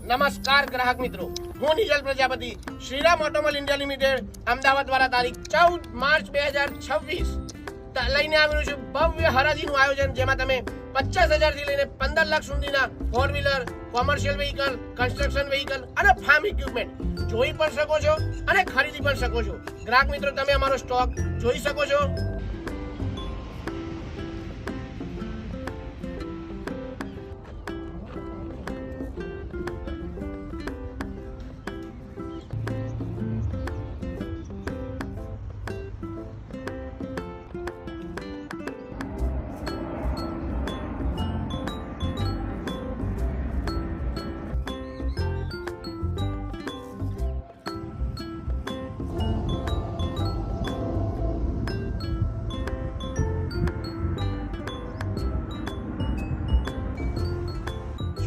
નમસ્કાર ગ્રાહક મિત્રો, હું Nijal Prajapati Shriram automobile India limited Ahmedabad દ્વારા તારીખ 14 માર્ચ 2026 લઈને આવ્યું છું ભવ્ય હરાજીનું આયોજન, જેમાં તમે 50,000 થી લઈને 15 લાખ સુધીના 4 wheeler, commercial vehicle, construction vehicle અને ફાર્મ ઇક્વિપમેન્ટ જોઈ પણ શકો છો અને ખરીદી પણ શકો છો. ગ્રાહક મિત્રો, તમે અમારો સ્ટોક જોઈ શકો છો.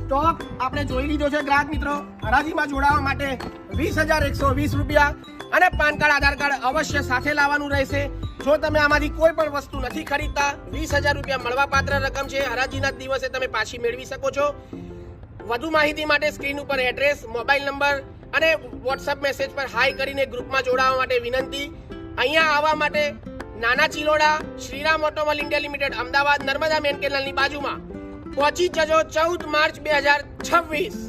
સ્ટોક આપણે જોઈ લીધો છે. ગ્રાહક મિત્રો, હરાજીમાં જોડાવા માટે 20,120 રૂપિયા અને પાન કાર્ડ, આધાર કાર્ડ અવશ્ય સાથે લાવવાનું રહેશે. જો તમે આમાંથી કોઈ પણ વસ્તુ નથી ખરીદતા, 20,000 રૂપિયા મળવાપાત્ર રકમ છે. હરાજીના દિવસે તમે પાછી મેળવી શકો છો. વધુ માહિતી માટે સ્ક્રીન ઉપર એડ્રેસ, મોબાઈલ નંબર અને વોટ્સઅપ મેસેજ પર હાઈ કરીને ગ્રુપમાં જોડાવા માટે વિનંતી. અહીંયા આવવા માટે Nana Chiloda, Shriram automobile India limited, Ahmedabad, Narmada main કેનાલની બાજુમાં પહોંચી જજો 14 માર્ચ 2026.